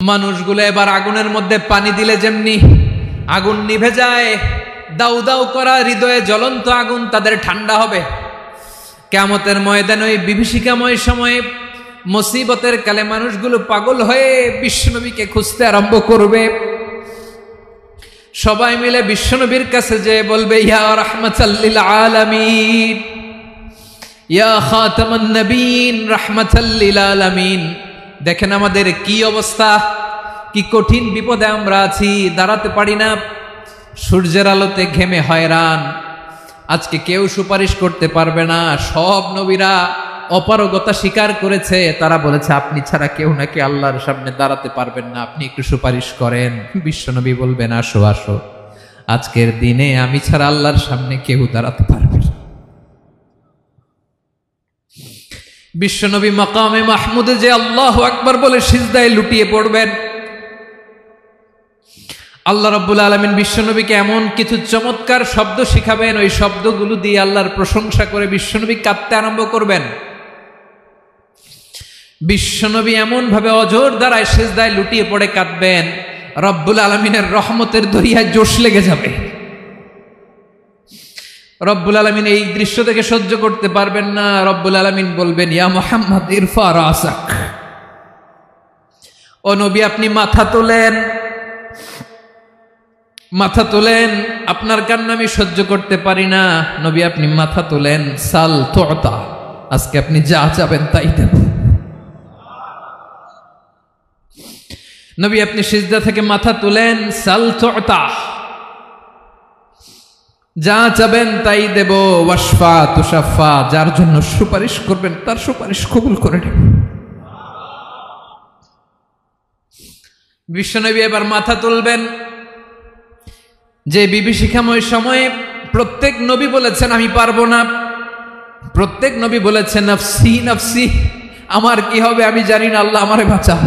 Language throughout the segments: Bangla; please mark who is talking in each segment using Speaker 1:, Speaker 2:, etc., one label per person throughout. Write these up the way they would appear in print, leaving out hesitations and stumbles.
Speaker 1: মানুষগুলো এবার আগুনের মধ্যে পানি দিলে যেমনি আগুন নিভে যায়, দাউ দাউ করা হৃদয়ে জ্বলন্ত আগুন তাদের ঠান্ডা হবে। কিয়ামতের ময়দানে ওই বিভীষিকাময় সময়ে মুসিবতের কালে মানুষগুলো পাগল হয়ে বিশ্বনবীকে খুঁজতে আরম্ভ করবে। সবাই মিলে বিশ্বনবীর কাছে যে বলবে, ইয়া রাহমাতাল লিল আলামিন, ইয়া খাতামান নবীন, রাহমাতাল লিল আলামিন। দেখেন আমাদের কি অবস্থা, কি কঠিন বিপদে আমরা আছি, দাঁড়াতে পারি না, সূর্যের আলোতে ঘেমে হয়রান। আজকে কেউ সুপারিশ করতে পারবে না। সব নবীরা অপারগতা স্বীকার করেছে, তারা বলেছে আপনি ছাড়া কেউ নাকি আল্লাহর সামনে দাঁড়াতে পারবেন না, আপনি একটু সুপারিশ করেন। বিশ্বনবী বলবেন, আসো আসো, আজকের দিনে আমি ছাড়া আল্লাহর সামনে কেউ দাঁড়াতে পারবে না। বিশ্বনবী মাকামে মাহমুদে যে আল্লাহু আকবার বলে সিজদায় লুটিয়ে পড়বেন। আল্লাহ রাব্বুল আলামিন বিশ্বনবীকে এমন কিছু চমৎকার শব্দ শিখাবেন, ওই শব্দগুলো দিয়ে আল্লাহর প্রশংসা করে বিশ্বনবী কাঁদতে আরম্ভ করবেন। বিশ্বনবী এমন ভাবে অজর দ্বারায় সিজদায় লুটিয়ে পড়ে কাঁদবেন, রব্বুল আলামিনের রহমতের দরিয়ায় জোশ লেগে যাবে। রব্বুল আলামিন এই দৃশ্য থেকে সহ্য করতে পারবেন না। রব্বুল আলামিন বলবেন, ইয়া মুহাম্মদ ইরফা রাসাক, ও নবী আপনি মাথা তোলেন, মাথা তোলেন, আপনার কান্না আমি সহ্য করতে পারি না। নবী আপনি মাথা তোলেন, সাল তুতা, আজকে আপনি যা চাবেন তাই দেব। নবী আপনি সিজদা থেকে মাথা তুলেন, সাল তুতা, যা চাবেন তাই দেব। ওয়াশফা তুশাফা, যার জন্য সুপারিশ করবেন তার সুপারিশ কবুল করে নেব। বিশ্বনবী এবার মাথা তুলবেন। যে বিভীষিকাময় সময়ে প্রত্যেক নবী বলেছেন আমি পারবো না, প্রত্যেক নবী বলেছেন নফসি নফসি, আমার কি হবে আমি জানি না, আল্লাহ আমারে বাঁচাও।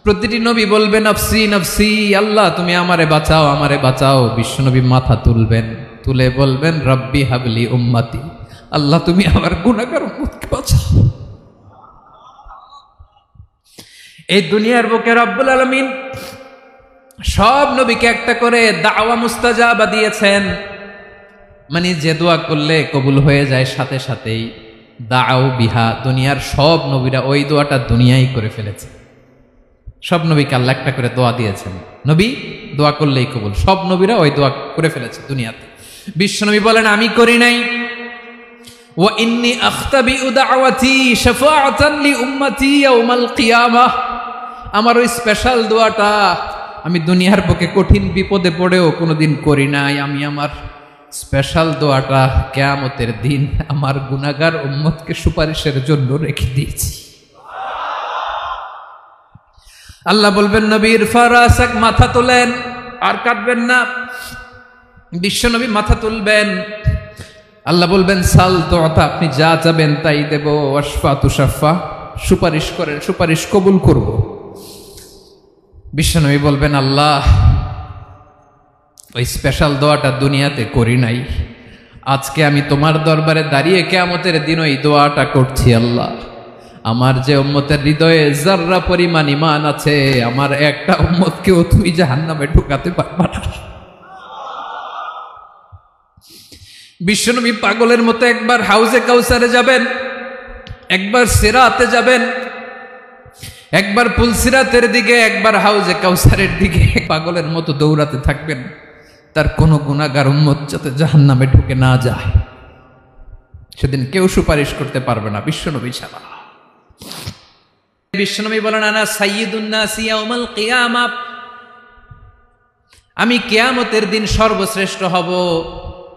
Speaker 1: প্রতিটি নবী বলবেন নফসি নফসি, আল্লাহ তুমি আমারে বাঁচাও, আমারে বাঁচাও। বিশ্বনবী মাথা তুলবেন, তুলে বলবেন রব্বি হাবলি উম্মতি, আল্লাহ তুমি আমার গুনাহগার উম্মতকে বাঁচাও। এই দুনিয়ার বুকে রব্বুল আলামিন সব নবীকে একটা করে দাওয়া মুস্তাজাবা দিয়েছেন, মানে যে দোয়া করলে কবুল হয়ে যায় সাথে সাথেই। দাও বিহা, দুনিয়ার সব নবীরা ওই দোয়াটা দুনিয়ায় করে ফেলেছে। সব নবীকে আল্লাহ একটা করে দোয়া দিয়েছেন, নবী দোয়া করলেই কবুল। সব নবীরা ওই দোয়া করে ফেলেছে দুনিয়াতে। বিশ্বনবী বলেন আমি করি নাই। ওয়া ইন্নী আখতাবিউ দাওয়াতি শাফাআতান লি উম্মতি ইয়াউমাল কিয়ামাহ, আমার ওই স্পেশাল দোয়াটা আমি দুনিয়ার বুকে কঠিন বিপদে পড়েও কোনোদিন করি নাই। আমি আমার স্পেশাল দোয়াটা কিয়ামতের দিন আমার গুনাহগার উম্মতকে সুপারিশের জন্য রেখে দিয়েছি। আল্লাহ বলবেন নবী ইরফা রাসাক, মাথা তোলেন, আর কাঁদবেন না। বিশ্বনবী মাথা তুলবেন, আল্লাহ বলবেন সাল তুতা, আপনি যা চাবেন তাই দেব। ওয়াশফা তুশাফা, সুপারিশ করেন, সুপারিশ কবুল করব। বিশ্বনবী বলবেন আল্লাহ ওই স্পেশাল দোয়াটা দুনিয়াতে করি নাই, আজকে আমি তোমার দরবারে দাঁড়িয়ে কিয়ামতের দিন ওই দোয়াটা করছি। আল্লাহ আমার যে উম্মতের হৃদয়ে যাররা পরিমাণ ঈমান আছে, আমার একটা উম্মতকেও তুমি জাহান্নামে ঢুকাতে পারবা না। বিশ্বনবী পাগলের মতো একবার হাউজে কাউসারে যাবেন, একবার সিরাতে যাবেন, একবার পুলসিরাতের দিকে, একবার হাউজে কাউসারের দিকে, পাগলের মতো দৌড়াতে থাকবেন, তার কোনো গুনাহগার উম্মত যাতে জাহান্নামে ঢুকে না যায়। সেদিন কেউ সুপারিশ করতে পারবে না বিশ্বনবী ছাড়া। বিশ্বনবী বলেন আনা সাইয়্যিদুন নাসি ইয়াউমাল কিয়ামাহ, আমি কিয়ামতের দিন সর্বশ্রেষ্ঠ হব,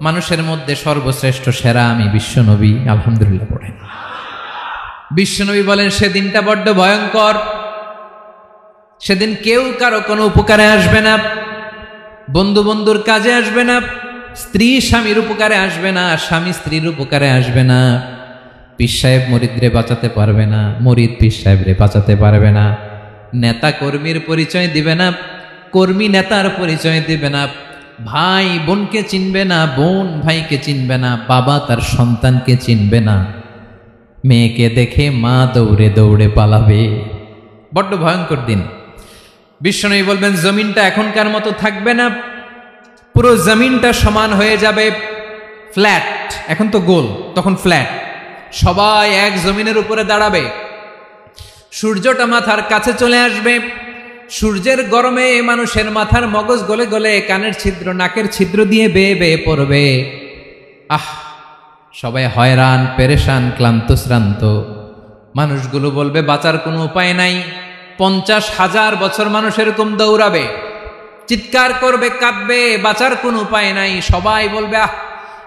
Speaker 1: মানুষের মধ্যে সর্বশ্রেষ্ঠ সেরা আমি বিশ্বনবী। আলহামদুলিল্লাহ পড়েন। বিশ্বনবী বলেন সেদিনটা বড্ড ভয়ঙ্কর, সেদিন কেউ কারো কোনো উপকারে আসবে না, বন্ধু বন্ধুর কাজে আসবে না, স্ত্রী স্বামীর উপকারে আসবে না, স্বামী স্ত্রীর উপকারে আসবে না, পীর সাহেব মুরিদরে বাঁচাতে পারবে না, মুরিদ পীর সাহেবরে বাঁচাতে পারবে না, নেতা কর্মীর পরিচয় দিবে না, কর্মী নেতার পরিচয় দিবে না, ভাই বোনকে চিনবে না, বোন ভাইকে চিনবে না, বাবা তার সন্তানকে চিনবে না, মেয়েকে দেখে মা দৌড়ে দৌড়ে পালাবে, বড্ড ভয়ঙ্কর দিন। বিশ্বনবী বলবেন জমিনটা এখনকার মতো থাকবে না, পুরো জমিনটা সমান হয়ে যাবে, ফ্ল্যাট। এখন তো গোল, তখন ফ্ল্যাট। সবাই এক জমিনের উপরে দাঁড়াবে, সূর্যটা মাথার কাছে চলে আসবে, সূর্যের গরমে মানুষের মাথার মগজ গলে গলে কানের ছিদ্র নাকের ছিদ্র দিয়ে বেয়ে বেয়ে পড়বে। সবাই হয়রান, পেরেশান, ক্লান্ত শ্রান্ত। মানুষগুলো বলবে বাঁচার কোনো উপায় নাই। 50,000 বছর মানুষ এরকম দৌড়াবে, চিৎকার করবে, কাঁদবে, বাঁচার কোনো উপায় নাই। সবাই বলবে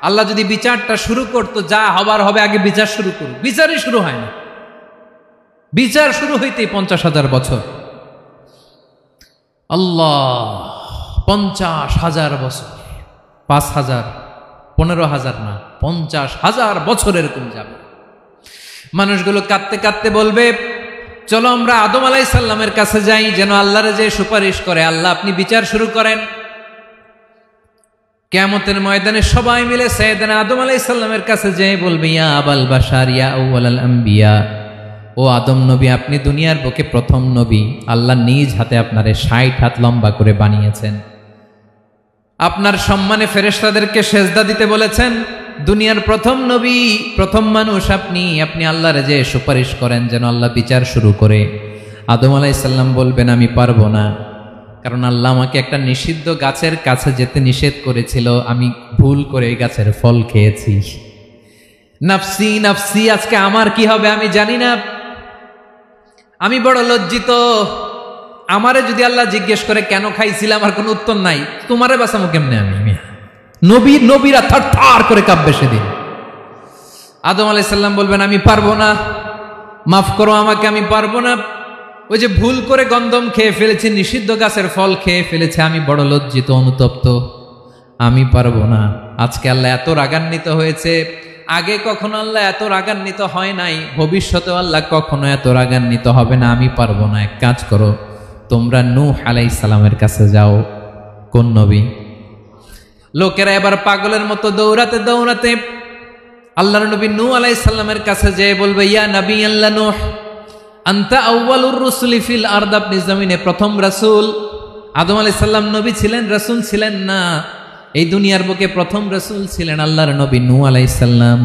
Speaker 1: আল্লাহ যদি বিচারটা শুরু করতো, যা হবার হবে, আগে বিচার শুরু করুক। বিচারই শুরু হয় না, বিচার শুরু হইতেই 50,000 বছর। আল্লাহ, 50,000 বছর, 5,000, 15,000 না, 50,000 বছর এরকম যাবে। মানুষগুলো কাঁদতে কাঁদতে বলবে চলো আমরা আদম আলাইহিস সালামের কাছে যাই, যেন আল্লাহরে যে সুপারিশ করে, আল্লাহ আপনি বিচার শুরু করেন। কিয়ামতের ময়দানে সবাই মিলে সাইয়েদনা আদম আলাইহিস সালামের কাছে যেয়ে বলবে ইয়া আবাল বাশার ইয়া আউয়ালাল আম্বিয়া, ও আদম নবী, আপনি দুনিয়ার বুকে প্রথম নবী। আল্লাহ নিজ হাতে আপনারে 60 হাত লম্বা করে বানিয়েছেন, আপনার সম্মানে ফেরেশতাদেরকে সেজদা দিতে বলেছেন। দুনিয়ার প্রথম নবী, প্রথম মানুষ আপনি। আপনি আল্লাহর যে সুপারিশ করেন যেন আল্লাহ বিচার শুরু করে। আদম আলাইহিস সালাম বলবেন আমি পারবো না, কারণ আল্লাহ আমাকে একটা নিষিদ্ধ গাছের কাছে যেতে নিষেধ করেছিল, আমি ভুল করে এই গাছের ফল খেয়েছি। নাফসি নাফসি, আজকে আমার কি হবে আমি জানি না, আমি বড় লজ্জিত। আমারে যদি আল্লাহ জিজ্ঞেস করে কেন খাইছিলাম, আমার কোনো উত্তর নাই। তোমারে বাঁচামো কেমনে আমি? নবীরা থার থার করে কাঁপবে সেদিন। আদম আলাইহিস সালাম বলবেন আমি পারবো না, মাফ করো আমাকে, আমি পারবো না। ওই যে ভুল করে গন্ধম খেয়ে ফেলেছি, নিষিদ্ধ গাছের ফল খেয়ে ফেলেছে, আমি বড় লজ্জিত, অনুতপ্ত, আমি পারবো না। আজকে আল্লাহ এত রাগান্বিত হয়েছে, আগে কখনো আল্লাহ এত রাগান্বিত হয় নাই, ভবিষ্যতেও আল্লাহ কখনো এত রাগান্বিত হবে না। আমি পারবো না। এক কাজ করো, তোমরা নূহ আলাইহিস সালামের কাছে যাও। কোন নবী? লোকেরা এবার পাগলের মতো দৌড়াতে দৌড়াতে আল্লাহর নবী নূহ আলাইহিস সালামের কাছে যেয়ে বলবে ইয়া নবী আল্লাহ নূহ, আনতা আউয়ালুর রুসুলি ফিল আরদ, আপনি জমিনে প্রথম রাসূল। আদম আলাইহিস সালাম নবী ছিলেন, রাসূল ছিলেন না। এই দুনিয়ার বুকে প্রথম রাসূল ছিলেন আল্লাহর নবী নূহ আলাইহিস সালাম।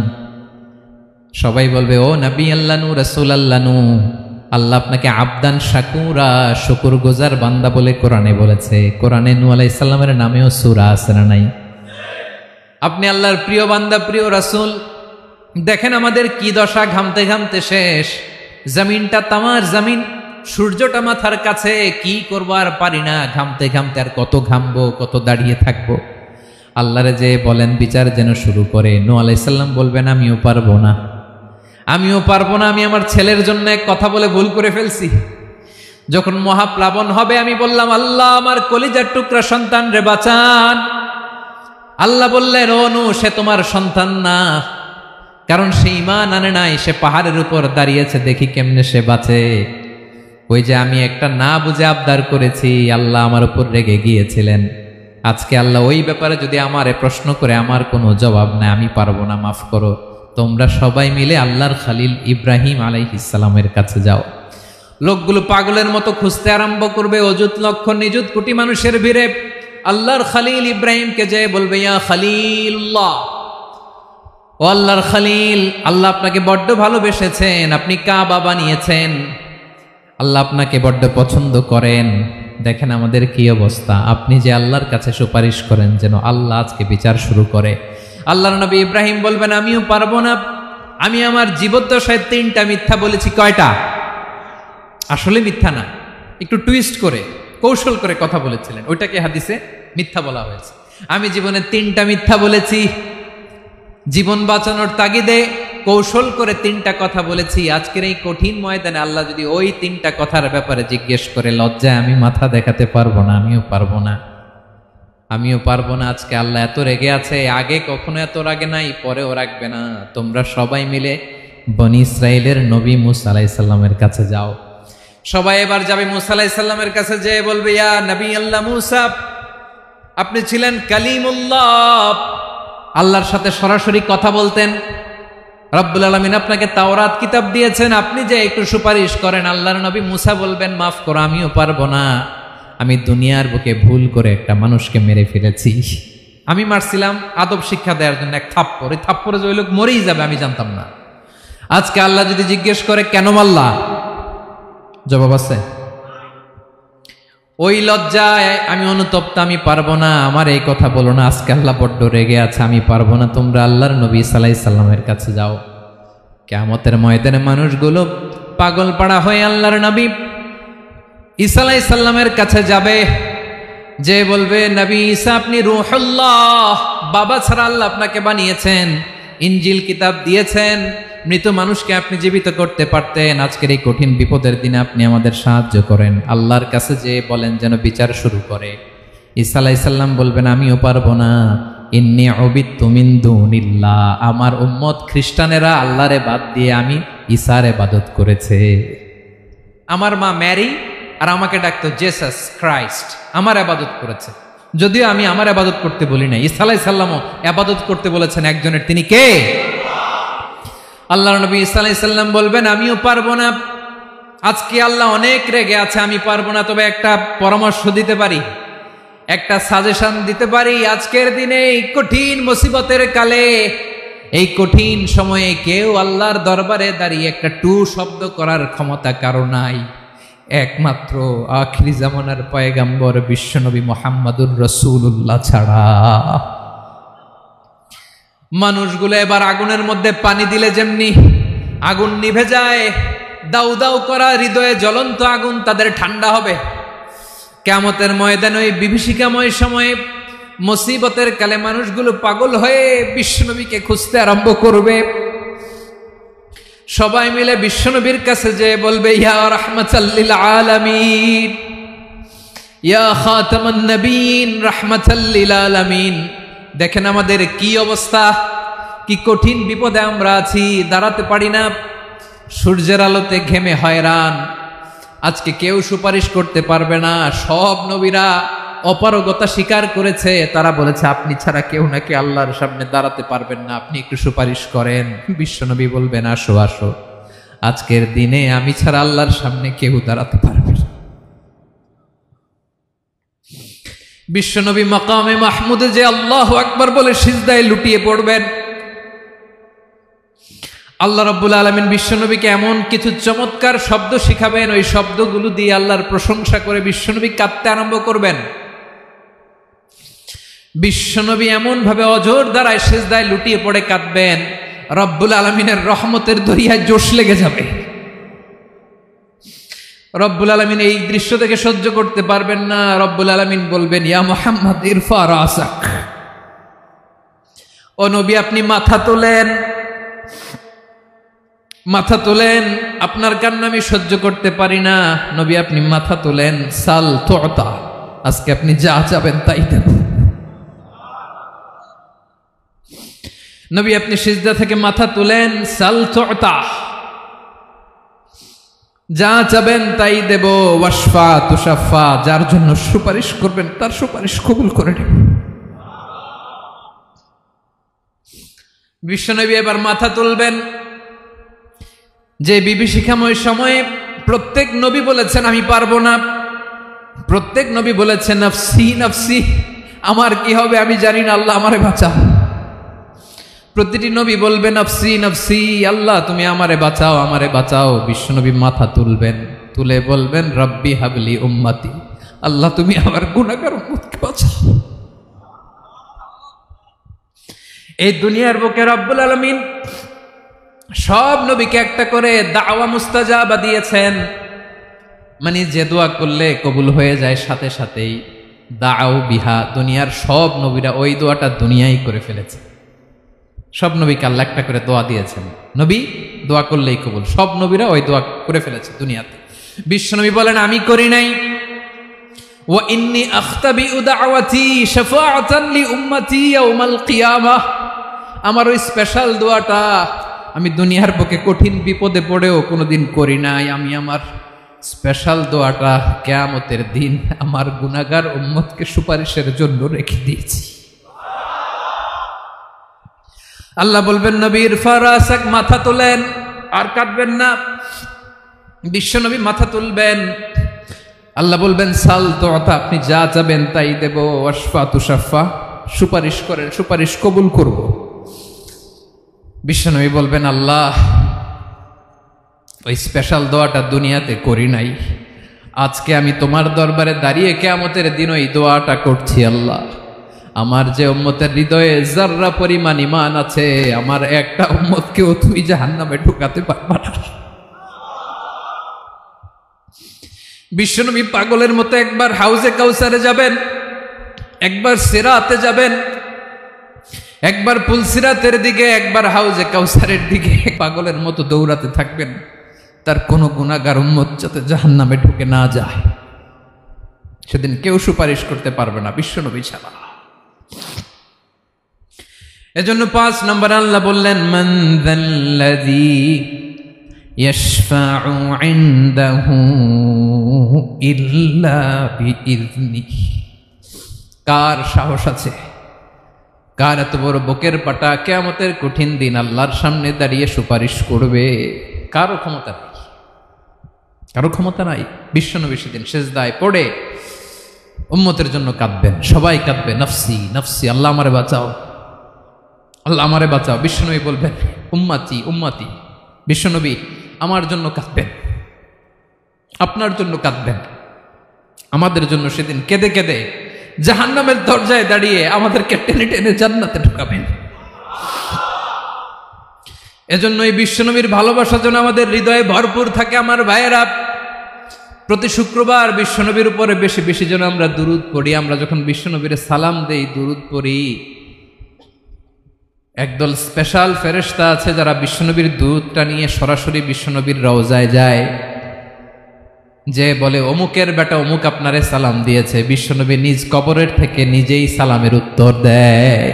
Speaker 1: সবাই বলবে ও নবী আল্লাহ নূহ, রাসূল আল্লাহ নূহ, আল্লাহ আপনাকে আবদান শাকুরা, শুকর গুজার বান্দা বলে কোরআনে বলেছে। কোরআনে নূহ আলাইহিস সালামের নামেও সূরা আছে না নাই? আপনি আল্লাহর প্রিয় বান্দা, প্রিয় রাসূল। দেখেন আমাদের কি দশা, ঘামতে ঘামতে শেষ। জমিনটা তামার জমিন, সূর্যটা মাথার কাছে, কি করবো আর পারি না, ঘামতে ঘামতে আর কত ঘামবো, কত দাঁড়িয়ে থাকবো। আল্লাহরে যে বলেন বিচার যেন শুরু করে। নূহ আলাইহিস সালাম বলবেন আমিও পারবো না, আমিও পারবো না। আমি আমার ছেলের জন্য এক কথা বলে ভুল করে ফেলছি। যখন মহাপ্লাবন হবে আমি বললাম আল্লাহ আমার কলিজার টুকরা সন্তান রে বাঁচান। আল্লাহ বললেন ও নূহ, সে তোমার সন্তান না, কারণ সে ঈমান আনে নাই, সে পাহাড়ের উপর দাঁড়িয়েছে, দেখি কেমনে সে বাঁচে। ওই যে আমি একটা না বুঝে আবদার করেছি, আল্লাহ আমার উপর রেগে গিয়েছিলেন। আজকে আল্লাহ ওই ব্যাপারে যদি আমারে প্রশ্ন করে, আমার কোনো জবাব নাই, আমি পারবো না, মাফ করো। তোমরা সবাই মিলে আল্লাহর খালিল ইব্রাহিম আলাইহিস সালামের কাছে যাও। লোকগুলো পাগলের মতো খুঁজতে আরম্ভ করবে, অযুত লক্ষ নিযুত কোটি মানুষের ভিড়ে আল্লাহর খালিল ইব্রাহিমকে যে বলবে ইয়া খালিলুল্লাহ, ও আল্লাহর খালিল, আল্লাহ আপনাকে বড্ড ভালোবেসেছেন, আপনি কাবা বানিয়েছেন, আল্লাহ আপনাকে বড্ড পছন্দ করেন। দেখেন আমাদের কি অবস্থা। আপনি যে আল্লাহর কাছে সুপারিশ করেন যেন আল্লাহ আজকে বিচার শুরু করে। আল্লাহর নবী ইব্রাহিম বলবেন আমিও পারবো না, আমি আমার জীবদ্দশায় 3টা মিথ্যা বলেছি। কয়টা? আসলে মিথ্যা না, একটু টুইস্ট করে কৌশল করে কথা বলেছিলেন, ওইটাকে হাদিসে মিথ্যা বলা হয়েছে। আমি জীবনে 3টা মিথ্যা বলেছি, জীবন বাঁচানোর তাগিদে কৌশল করে 3টা কথা বলেছি। আজকের এই কঠিন ময়দানে আল্লাহ যদি ওই 3টা কথার ব্যাপারে জিজ্ঞেস করে, লজ্জায় আমি মাথা দেখাতে পারবো না, আমিও পারবো না, আমিও পারবো না। আজকে আল্লাহ এত রেগে আছে, আগে কখনো এত রাগে নাই, পরেও রাখবে না। তোমরা সবাই মিলে বনি ইসরাইলের নবী মূসা আলাইহিস সালামের কাছে যাও। সবাই এবার যাবে মূসা আলাইহিস সালামের কাছে, যেয়ে বলবে ইয়া নবী আল্লাহ মূসা, আপনি ছিলেন কালিমুল্লাহ, আল্লাহর সাথে সরাসরি কথা বলতেন। রব্বুল আলামিন আপনাকে তাওরাত কিতাব দিয়েছেন, আপনি যে একটু সুপারিশ করেন। আল্লাহর নবী মুসা বলবেন, মাফ করো, আমিও পারবো না, আমি দুনিয়ার বুকে ভুল করে একটা মানুষকে মেরে ফেলেছি। আমি মারছিলাম আদব শিক্ষা দেওয়ার জন্য এক থাপ্পড়, এই থাপ্পড়ে যে ওই লোক মরেই যাবে আমি জানতাম না। আজকে আল্লাহ যদি জিজ্ঞেস করে কেন মারলা, জবাব আছে? ওই লজ্জায় আমি অনুতপ্ত, আমি পারবো না, আমার এই কথা বলো না। আজকে আল্লাহ বড্ড রেগে আছে, আমি পারবো না, তোমরা আল্লাহর নবী ঈসা আলাইহিস সালামের কাছে যাও। কিয়ামতের ময়দানে মানুষগুলো পাগল পাড়া হয়ে আল্লাহর নবী ঈসা আলাইহিস সালামের কাছে যাবে, যে বলবে, নবী ঈসা আপনি রূহুল্লাহ, বাবা ছাড়া আল্লাহ আপনাকে বানিয়েছেন, ইনজিল কিতাব দিয়েছেন, মৃত মানুষকে আপনি জীবিত করতে পারতেন, আজকের এই কঠিন বিপদের দিনে আপনি আমাদের সাহায্য করেন। আল্লাহর কাছে যে বলেন যেন বিচার শুরু করে। ঈসা আলাইহিস সালাম বলবেন, আমিও পারবো না, ইন্নী উবিদতু মিন দুনিল্লাহ, আমার উম্মত খ্রিস্টানেরা আল্লাহরে বাদ দিয়ে আমি ঈসার ইবাদত করেছে। আমার মা ম্যারি আর আমাকে ডাকতো জেসাস ক্রাইস্ট, আমার ইবাদত করেছে, যদিও আমি আমার ইবাদত করতে বলি না। ঈসা আলাইহিস সালামও ইবাদত করতে বলেছেন একজনের, তিনি কে? আল্লাহর নবী ঈসা আলাইহিস সালাম বলবেন, আমিও পারবো না, আজকে আল্লাহ অনেক রেগে আছে, আমি পারবো না, তবে একটা পরামর্শ দিতে পারি, একটা সাজেশন দিতে পারি। আজকের দিনে এই কঠিন মুসিবতের কালে, এই কঠিন সময়ে কেউ আল্লাহর দরবারে দাঁড়িয়ে একটা টু শব্দ করার ক্ষমতা কারো নাই, একমাত্র আখিরি জামানার পয়গাম্বর বিশ্বনবী মুহাম্মদুর রাসূলুল্লাহ ছাড়া। মানুষগুলো এবার আগুনের মধ্যে পানি দিলে যেমনি আগুন নিভে যায়, দাউ দাউ করা হৃদয়ে জ্বলন্ত আগুন তাদের ঠান্ডা হবে। কিয়ামতের ময়দানে ওই বিভীষিকাময় সময়ে মুসিবতের কালে মানুষগুলো পাগল হয়ে বিশ্বনবীকে খুঁজতে আরম্ভ করবে। সবাই মিলে বিশ্বনবীর কাছে যে বলবে, ইয়া রাহমাতাল লিল আলামিন, ইয়া খাতামান নবীন, রাহমাতাল লিল আলামিন। দেখেন আমাদের কি অবস্থা, কি কঠিন বিপদে আমরা আছি, দাঁড়াতে পারি না, সূর্যের আলোতে ঘেমে হয়রান। আজকে কেউ সুপারিশ করতে পারবে না। সব নবীরা অপারগতা স্বীকার করেছে, তারা বলেছে আপনি ছাড়া কেউ নাকি আল্লাহর সামনে দাঁড়াতে পারবেন না, আপনি একটু সুপারিশ করেন। বিশ্বনবী বলবেন, আসো আসো, আজকের দিনে আমি ছাড়া আল্লাহর সামনে কেউ দাঁড়াতে পারবে না। বিশ্বনবী মাকামে মাহমুদে যে আল্লাহু আকবার বলে সিজদায় লুটিয়ে পড়বেন। আল্লাহ রাব্বুল আলামিন বিশ্বনবীকে এমন কিছু চমৎকার শব্দ শিখাবেন, ওই শব্দগুলো দিয়ে আল্লাহর প্রশংসা করে বিশ্বনবী কাঁদতে আরম্ভ করবেন। বিশ্বনবী এমন ভাবে অজর দ্বারায় সিজদায় লুটিয়ে পড়ে কাঁদবেন, রব্বুল আলামিনের রহমতের দরিয়ায় জোশ লেগে যাবে। রব্বুল আলামিন এই দৃশ্য থেকে সহ্য করতে পারবেন না। রব্বুল আলামিন বলবেন, ইয়া মুহাম্মদ ইরফা রাসাক, ও নবী আপনি মাথা তোলেন, মাথা তোলেন, আপনার কান্না আমি সহ্য করতে পারি না। নবী আপনি মাথা তোলেন, সাল তুতা, আজকে আপনি যা চাবেন তাই দেব। নবী আপনি সিজদা থেকে মাথা তুলেন, সাল তুতা, যা চাবেন তাই দেব। ওয়াশফা তুশাফা, যার জন্য সুপারিশ করবেন তার সুপারিশ কবুল করে নেব। বিশ্বনবী এবার মাথা তুলবেন। যে বিভীষিকাময় সময়ে প্রত্যেক নবী বলেছেন আমি পারবো না, প্রত্যেক নবী বলেছেন নফসি নফসি, আমার কি হবে আমি জানি না, আল্লাহ আমারে বাঁচাও। প্রতিটি নবী বলবেন নফসি নফসি, আল্লাহ তুমি আমারে বাঁচাও, আমারে বাঁচাও। বিশ্বনবী মাথা তুলবেন, তুলে বলবেন রব্বি হাবলি উম্মতি, আল্লাহ তুমি আমার গুনাহগার উম্মতকে বাঁচাও। এই দুনিয়ার বুকে রব্বুল আলামিন সব নবীকে একটা করে দাওয়া মুস্তাজাবা দিয়েছেন, মানে যে দোয়া করলে কবুল হয়ে যায় সাথে সাথেই। দাও বিহা, দুনিয়ার সব নবীরা ওই দোয়াটা দুনিয়ায় করে ফেলেছে। সব নবীকে আল্লাহ একটা করে দোয়া দিয়েছেন, নবী দোয়া করলেই কবুল, সব নবীরা ওই দোয়া করে ফেলেছে দুনিয়াতে। বিশ্বনবী বলেন আমি করি নাই। ওয়া ইন্নী আখতাবিউ দাওয়াতি শাফাআতান লি উম্মতি ইয়াউমাল কিয়ামাহ, আমার ওই স্পেশাল দোয়াটা আমি দুনিয়ার বুকে কঠিন বিপদে পড়েও কোনোদিন করি নাই। আমি আমার স্পেশাল দোয়াটা কিয়ামতের দিন আমার গুনাহগার উম্মতকে সুপারিশের জন্য রেখে দিয়েছি। আল্লাহ বলবেন নবীর ফারাসাক, মাথা তোলেন, আর কাঁদবেন না। বিশ্বনবী মাথা তুলবেন। আল্লাহ বলবেন সাল তুতা, আপনি যা চাবেন তাই দেব। ওয়াশফা তুশাফা, সুপারিশ করেন, সুপারিশ কবুল করব। বিশ্বনবী বলবেন আল্লাহ, ওই স্পেশাল দোয়াটা দুনিয়াতে করি নাই, আজকে আমি তোমার দরবারে দাঁড়িয়ে কিয়ামতের দিন ওই দোয়াটা করছি। আল্লাহ, আমার যে উম্মতের হৃদয়ে যাররা পরিমাণ ঈমান আছে, আমার একটা উম্মতকেও তুই জাহান্নামে ঢুকাতে পারবা না। বিশ্বনবী পাগলের মতো একবার হাউজে কাউসারে যাবেন, একবার সিরাতে যাবেন, একবার পুলসিরাতের দিকে, একবার হাউজে কাউসারের দিকে পাগলের মতো দৌড়াতে থাকবেন। তার কোনো গুনাহগার উম্মত যাতে জাহান্নামে ঢুকে না যায়, সেদিন কেউ সুপারিশ করতে পারবে না বিশ্বনবী ছাড়া। এজন্য 5 নম্বর আল্লাহ বললেন মান যাল্লাযী ইয়াশফাউ ইনদাহু ইল্লা বিইযনিহি। কার সাহস আছে, কার এত বড় বুকের পাটা কিয়ামতের কঠিন দিন আল্লাহর সামনে দাঁড়িয়ে সুপারিশ করবে? কারো ক্ষমতা নেই, কারো ক্ষমতা নাই। বিশ্বনবী সেদিন সেজদায় পড়ে উম্মতের জন্য কাঁদবেন, সবাই কাঁদবে, নফসি নফসি, আল্লাহ আমারে বাঁচাও, আল্লাহ আমারে বাঁচাও। বিশ্বনবী বলবেন উম্মতি উম্মতি। বিশ্বনবী আমার জন্য কাঁদবেন, আপনার জন্য কাঁদবেন, আমাদের জন্য সেদিন কেঁদে কেঁদে জাহান্নামের দরজায় দাঁড়িয়ে আমাদেরকে টেনে টেনে জান্নাতে ঢুকাবেন। এজন্য এই বিশ্বনবীর ভালোবাসা যেন আমাদের হৃদয়ে ভরপুর থাকে। আমার ভাইয়েরা, প্রতি শুক্রবার বিশ্বনবীর উপরে বেশি বেশি যেন আমরা দুরূদ পড়ি। আমরা যখন বিশ্বনবীর সালাম দেই, দুরূদ পড়ি, একদল স্পেশাল ফেরেশতা আছে যারা বিশ্বনবীর দুরূদটা নিয়ে সরাসরি বিশ্বনবীর রওজায় যায়, যে বলে অমুকের বেটা অমুক আপনারে সালাম দিয়েছে। বিশ্বনবী নিজ কবরের থেকে নিজেই সালামের উত্তর দেয়।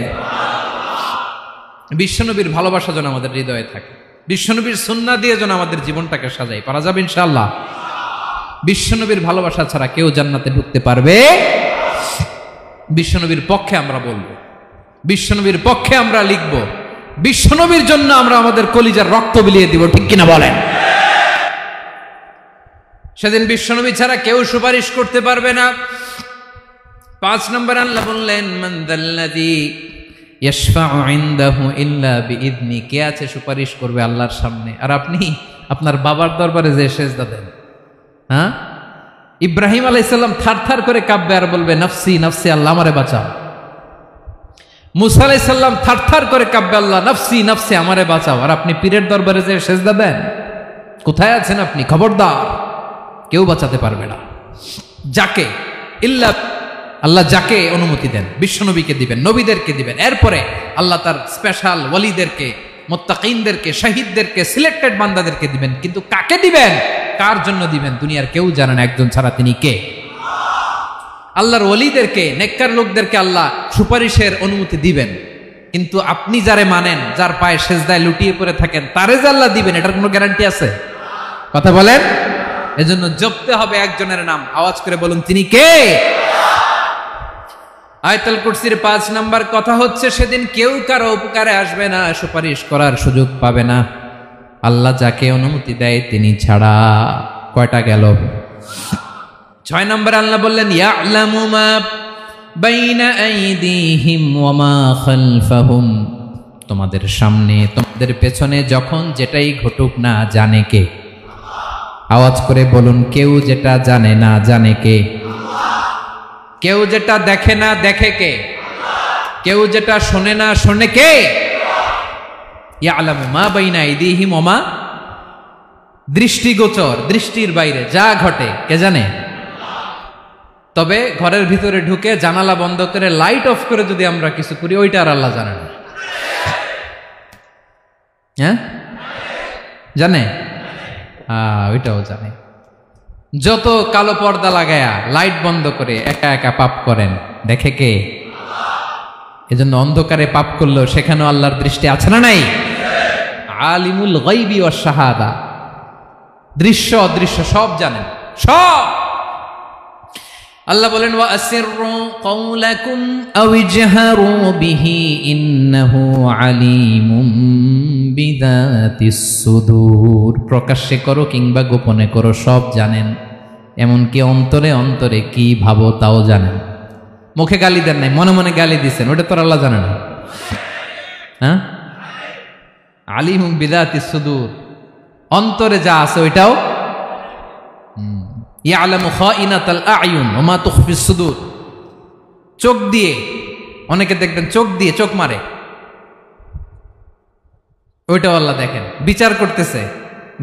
Speaker 1: বিশ্বনবীর ভালোবাসা যেন আমাদের হৃদয়ে থাকে, বিশ্বনবীর সুন্নাহ দিয়ে যেন আমাদের জীবনটাকে সাজাই। পারা যাবে ইনশাআল্লাহ। বিশ্বনবীর ভালোবাসা ছাড়া কেউ জান্নাতে ঢুকতে পারবে? বিশ্বনবীর পক্ষে আমরা বলবো, বিশ্বনবীর পক্ষে আমরা লিখব, বিশ্বনবীর জন্য আমরা আমাদের কলিজার রক্ত বিলিয়ে দিব, ঠিক কিনা বলেন? সেদিন বিশ্বনবী ছাড়া কেউ সুপারিশ করতে পারবে না। 5 নম্বর আল্লাহ বললেন মান যাল্লাযী ইয়াশফাউ ইনদাহু ইল্লা বিইযনি। কে আছে সুপারিশ করবে আল্লাহর সামনে? আর আপনি আপনার বাবার দরবারে যে সেজদা দেন, হ্যাঁ, ইব্রাহিম আলাইহিস সালাম থারথার করে কাঁপবে আর বলবে নফসি নফসি, আল্লাহ আমারে বাঁচাও। মুসা আলাইহিস সালাম থারথার করে কাঁপবে, আল্লাহ নফসি নফসি, আমারে বাঁচাও। আর আপনি পীরের দরবারে যে সেজদা দেন, কোথায় আছেন আপনি? খবরদার, কেউ বাঁচাতে পারবে না। যাকে ইল্লা আল্লাহ যাকে অনুমতি দেন, বিশ্বনবীকে দিবেন, নবীদেরকে দিবেন, এরপরে আল্লাহ তার স্পেশাল ওয়ালিদেরকে, মুত্তাকিনদেরকে, শহীদদেরকে, সিলেক্টেড বান্দাদেরকে দিবেন। কিন্তু কাকে দিবেন, কার জন্য দিবেন, দুনিয়ার কেউ জানে না। একজন ছাড়া, তিনি কে? আল্লাহর ওয়ালিদেরকে, নেককার লোকদেরকে আল্লাহ সুপারিশের অনুমতি দিবেন। কিন্তু আপনি যারে মানেন, যার পায়ে সেজদায় লুটিয়ে পড়ে থাকেন, তারে যে আল্লাহ দিবেন, এটার কোনো গ্যারান্টি আছে? কথা বলেন। এজন্য জপতে হবে একজনের নাম, আওয়াজ করে বলুন, তিনি কে? আয়াতুল কুরসির 5 নাম্বার কথা হচ্ছে, সেদিন কেউ কারো উপকারে আসবে না, সুপারিশ করার সুযোগ পাবে না, আল্লাহ যাকে অনুমতি দেয় তিনি ছাড়া। কয়টা গেল? 6 নাম্বার আল্লাহ বললেন ইয়ালামু মা বাইনা আইদিহিম ওয়া মা খালফাহুম। তোমাদের সামনে, তোমাদের পেছনে যখন যেটাই ঘটুক না জানে কে? আওয়াজ করে বলুন, কেউ যেটা জানে না জানে কে? কেউ যেটা দেখে না দেখে কে? কেউ যেটা শোনে না শোনে কে? ইয়ালামু মা বাইনা আইদিহিম ওয়া মা, দৃষ্টিগোচর, দৃষ্টির বাইরে যা ঘটে কে জানে? তবে ঘরের ভিতরে ঢুকে জানালা বন্ধ করে লাইট অফ করে যদি আমরা কিছু করি, ওইটা আর আল্লাহ জানে না। হ্যাঁ, জানে? ওইটাও জানে। যত কালো পর্দা লাগায়া লাইট বন্ধ করে একা একা পাপ করেন, দেখে কে? এজন্য অন্ধকারে পাপ করলেও সেখানেও আল্লাহর দৃষ্টি আছে না নাই? আলিমুল গায়বি ওয়াশ শাহাদা, দৃশ্য অদৃশ্য সব জানেন, সব। আল্লাহ বলেন ওয়া আসিররু কাওলাকুম আও ইজহারু বিহি ইন্নাহু আলিমুম বিযাতিস সুদূর। প্রকাশ্যে করো কিংবা গোপনে করো, সব জানেন, এমনকি অন্তরে অন্তরে কি ভাবো তাও জানেন। মুখে গালি দেন নাই, মনে মনে গালি দিচ্ছেন, ওটা তো আল্লাহ জানে না? হ্যাঁ, আলিমুম বিযাতিস সুদূর, অন্তরে যা আছে ওইটাও ইয়ালামু খাইনাতাল আয়ুন ওয়া মা তুখফিস সুদূর। চোখ দিয়ে, অনেকে দেখবেন চোখ দিয়ে চোখ মারে, ওইটাও আল্লাহ দেখেন। বিচার করতেছে,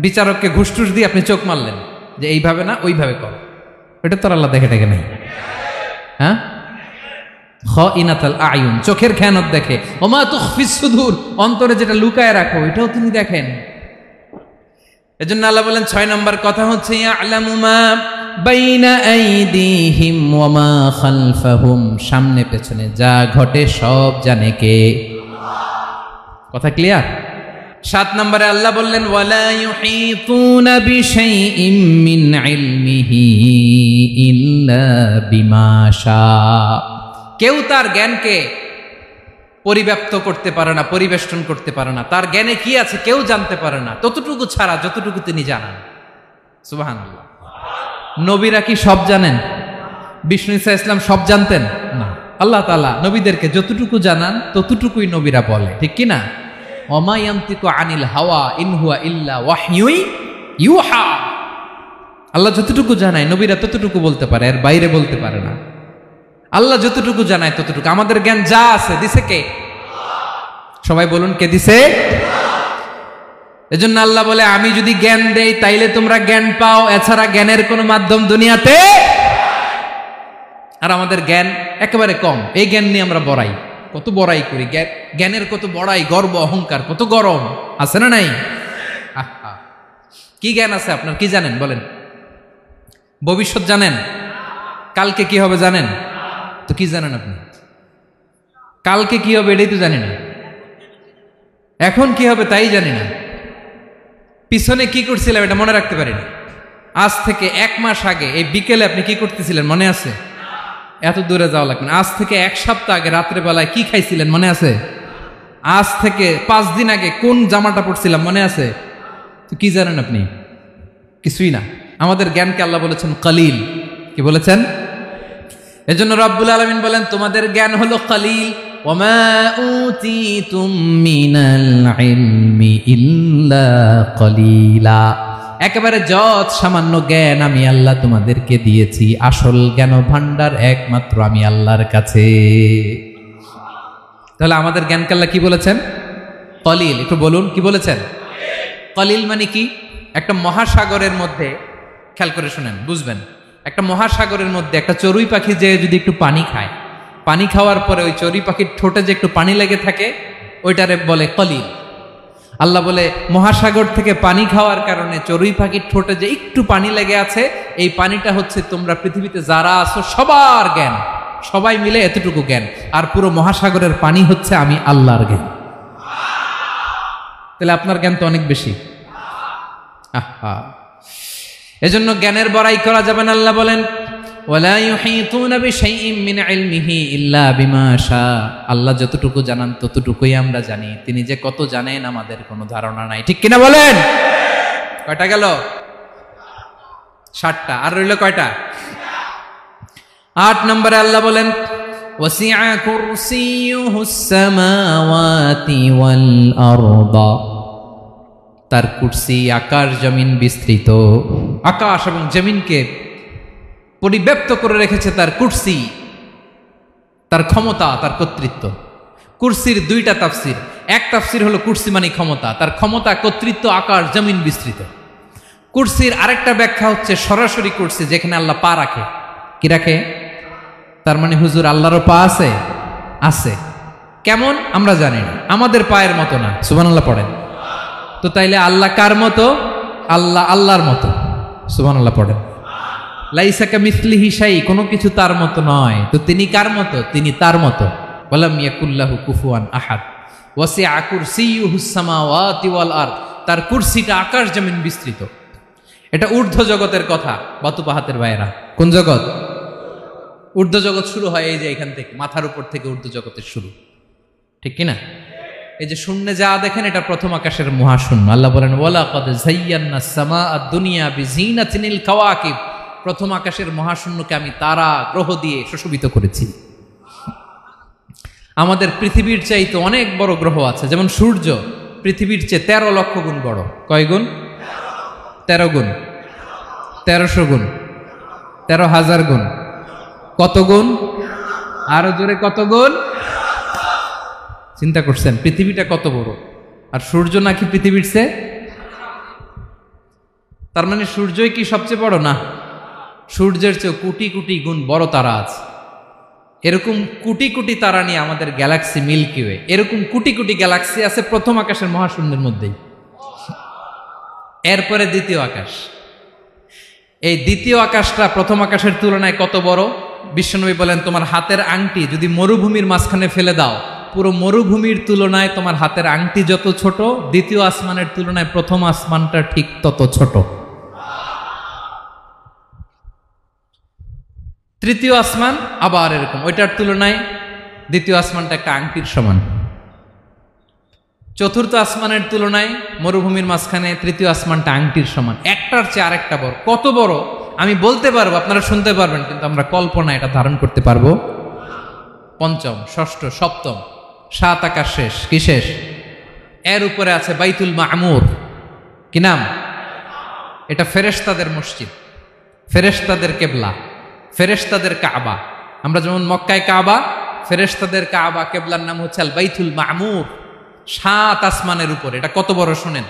Speaker 1: বিচারককে ঘুষ টুস দিয়ে আপনি চোখ মারলেন যে এইভাবে না ওইভাবে কর, ওইটা তো আল্লাহ দেখে টাকে নাই? হ্যাঁ, খাইনাতাল আয়ুন, চোখের খেয়ানত দেখে। ওয়া মা তুখফিস সুদূর, অন্তরে যেটা লুকায় রাখো ওইটাও তিনি দেখেন। এজন্য আল্লাহ বলেন 6 নম্বর কথা হচ্ছে ইয়ালামু মা বাইনা আইদিহিম ওয়া মা খালফাহুম, সামনে পেছনে যা ঘটে সব জানে কে? কথা ক্লিয়ার? 7 নম্বরে আল্লাহ বললেন ওয়ালা ইউহিতুনা বিশাইইম মিন ইলমিহি ইল্লা বিমা শা, কেউ তার জ্ঞানকে পরিব্যাপ্ত করতে পারে না, পরিবেষ্টন করতে পারে না। তার জ্ঞানে কি আছে কেউ জানতে পারে না, ততটুকু ছাড়া যতটুকু তিনি জানান। সুবহানাল্লাহ। নবীরা কি সব জানেন? বিষ্ণু ঈসা ইসলাম সব জানতেন না। আল্লাহ তাআলা নবীদেরকে যতটুকু জানান ততটুকুই নবীরা বলে, ঠিক কি না? ওমা ইয়ানতিকু আনিল হাওয়া ইন হুয়া ইল্লা ওয়াহয়ুই ইউহা। আল্লাহ যতটুকু জানায় নবীরা ততটুকু বলতে পারে, এর বাইরে বলতে পারে না। আল্লাহ যতটুকু জানায় ততটুকু। আমাদের জ্ঞান যা আছে দিছে কে? সবাই বলুন, কে দিছে? এজন্য আল্লাহ বলে আমি যদি জ্ঞান দেই তাইলে তোমরা জ্ঞান পাও, এছাড়া জ্ঞানের কোনো মাধ্যম দুনিয়াতে। আর আমাদের জ্ঞান একেবারে কম, এই জ্ঞান নিয়ে আমরা বড়াই, কত বড়াই করি, জ্ঞানের কত বড়াই, গর্ব অহংকার, কত গরম আছে না নাই? কি জ্ঞান আছে আপনার? কি জানেন বলেন? ভবিষ্যৎ জানেন? কালকে কি হবে জানেন? তো কি জানেন আপনি? কালকে কি হবে এটাই তো জানি না, এখন কি হবে তাই জানি না, পিছনে কি করছিলাম এটা মনে রাখতে পারি না। আজ থেকে 1 মাস আগে এই বিকেলে আপনি কি করতেছিলেন মনে আছে? এত দূরে যাওয়া লাগবে না। আজ থেকে 1 সপ্তাহ আগে রাত্রে বেলায় কি খাইছিলেন মনে আছে? আজ থেকে 5 দিন আগে কোন জামাটা পরছিলাম মনে আছে? তো কি জানেন আপনি? কিছুই না। আমাদের জ্ঞানকে আল্লাহ বলেছেন কলিল। কি বলেছেন? এজন্য রব্বুল আলামিন বলেন তোমাদের জ্ঞান হলো কলিল। ওমা উতিতুম মিনাল ইলমি ইল্লা কলিলা, একেবারে যত সামান্য জ্ঞান আমি আল্লাহ তোমাদেরকে দিয়েছি, আসল জ্ঞান ভান্ডার একমাত্র আমি আল্লাহর কাছে। তাহলে আমাদের জ্ঞানকে আল্লাহ কি বলেছেন? কলিল। একটু বলুন কি বলেছেন? কলিল মানে কি? একটা মহাসাগরের মধ্যে, খেয়াল করে শুনেন বুঝবেন, একটা মহাসাগরের মধ্যে একটা চড়ুই পাখি যে যদি একটু পানি খায়, পানি খাওয়ার পরে ওই চড়ুই পাখির ঠোঁটে যে একটু পানি লেগে থাকে ওইটারে বলে কলিল। আল্লাহ বলে মহাসাগর থেকে পানি খাওয়ার কারণে চড়ুই পাখির ঠোঁটে যে একটু পানি লেগে আছে, এই পানিটা হচ্ছে তোমরা পৃথিবীতে যারা আছো সবার জ্ঞান, সবাই মিলে এতটুকু জ্ঞান, আর পুরো মহাসাগরের পানি হচ্ছে আমি আল্লাহর জ্ঞান। তাহলে আপনার জ্ঞান তো অনেক বেশি। আহা, এজন্য জ্ঞানের বড়াই করা যাবে না। আল্লাহ বলেন ওয়ালা ইউহিতুনা বিশাইইম মিন ইলমিহি ইল্লা বিমা শা, আল্লাহ যতটুকু জানান ততটুকুই আমরা জানি, তিনি যে কত জানেন আমাদের কোনো ধারণা নাই। ঠিক কিনা বলেন? কয়টা গেল? 7টা। আর রইল কয়টা? 8 নম্বরে আল্লাহ বলেন ওয়াসিআ কুরসিয়ুহুস সামাওয়াতি ওয়াল আরদা, তার কুরসি আকাশ জমিন বিস্তৃত, আকাশ এবং জমিনকে পরিব্যাপ্ত করে রেখেছে তার কুরসি, তার ক্ষমতা, তার কর্তৃত্ব। কুরসির 2টা তাফসির। এক তাফসির হলো কুরসি মানে ক্ষমতা, তার ক্ষমতা, কর্তৃত্ব, আকাশ জমিন বিস্তৃত। কুরসির আরেকটা ব্যাখ্যা হচ্ছে সরাসরি কুরসি, যেখানে আল্লাহ পা রাখে। কি রাখে? তার মানে হুজুর আল্লাহরও পা আছে? আছে। কেমন আমরা জানি না, আমাদের পায়ের মতো না। সুবহানাল্লাহ পড়েন তো। তাইলে আল্লাহ কার মতো? আল্লাহ আল্লাহর মতো। সুবহানাল্লাহ পড়েন। লাইসা কামিসলিহি শাই, কোনো কিছু তার মতো নয়। তো তিনি কার মতো? তিনি তার মতো। ওয়ালাম ইয়াকুল্লাহু কুফুয়ান আহাদ। ওয়াসিআ কুরসিয়ুহুস সামাওয়াতি ওয়াল আরদ, তার কুরসিটা আকাশ জমিন বিস্তৃত। এটা ঊর্ধ্ব জগতের কথা, বাতুপাহাতের ভাইয়েরা। কোন জগৎ? ঊর্ধ্বজগৎ শুরু হয় এই যে এখান থেকে, মাথার উপর থেকে ঊর্ধ্বজগতের শুরু, ঠিক কিনা? এই যে শূন্যে যা দেখেন এটা প্রথম আকাশের মহাশূন্য। আল্লাহ বলেন ওয়ালাকাদ যায়্যানাস সামাআদ দুনিয়া বিজিনাতিল কাওয়াকিব, প্রথম আকাশের মহাশূন্যকে আমি তারা গ্রহ দিয়ে সুশোভিত করেছি। আমাদের পৃথিবীর চাইতে অনেক বড় গ্রহ আছে, যেমন সূর্য পৃথিবীর চেয়ে 13 লক্ষ গুণ বড়। কয় গুণ? 13 গুণ, 1300 গুণ, 13,000 গুণ। কত গুণ? আরো জোরে কত গুণ? চিন্তা করছেন পৃথিবীটা কত বড়, আর সূর্য নাকি পৃথিবীর চেয়ে? তার মানে সূর্যই কি সবচেয়ে বড়? না, সূর্যের চেয়ে কোটি কোটি গুণ বড় তারা আছে। এরকম কোটি কোটি তারা নিয়ে আমাদের গ্যালাক্সি মিল্কি ওয়ে, এরকম কোটি কোটি গ্যালাক্সি আছে প্রথম আকাশের মহাশূন্যের মধ্যেই। এরপরে দ্বিতীয় আকাশ। এই দ্বিতীয় আকাশটা প্রথম আকাশের তুলনায় কত বড়? বিশ্বনবী বলেন তোমার হাতের আংটি যদি মরুভূমির মাঝখানে ফেলে দাও, পুরো মরুভূমির তুলনায় তোমার হাতের আংটি যত ছোট, দ্বিতীয় আসমানের তুলনায় প্রথম আসমানটা ঠিক তত ছোট। তৃতীয় আসমান আবার এরকম, ওইটার তুলনায় দ্বিতীয় আসমানটা একটা আংটির সমান। চতুর্থ আসমানের তুলনায় মরুভূমির মাঝখানে তৃতীয় আসমানটা আংটির সমান। একটার চেয়ে আরেকটা বড়। কত বড় আমি বলতে পারবো, আপনারা শুনতে পারবেন, কিন্তু আমরা কল্পনা এটা ধারণ করতে পারবো? পঞ্চম, ষষ্ঠ, সপ্তম, 7 আকাশ শেষ। কি শেষ? এর উপরে আছে বাইতুল মামুর। কি নাম? এটা ফেরেশতাদের মসজিদ, ফেরেশতাদের কেবলা, ফেরেশতাদের কাবা। আমরা যেমন মক্কায় কাবা, ফেরেশতাদের কাবা কেবলার নাম হচ্ছে আল বাইতুল মামুর। 7 আসমানের উপরে। এটা কত বড় শুনেন।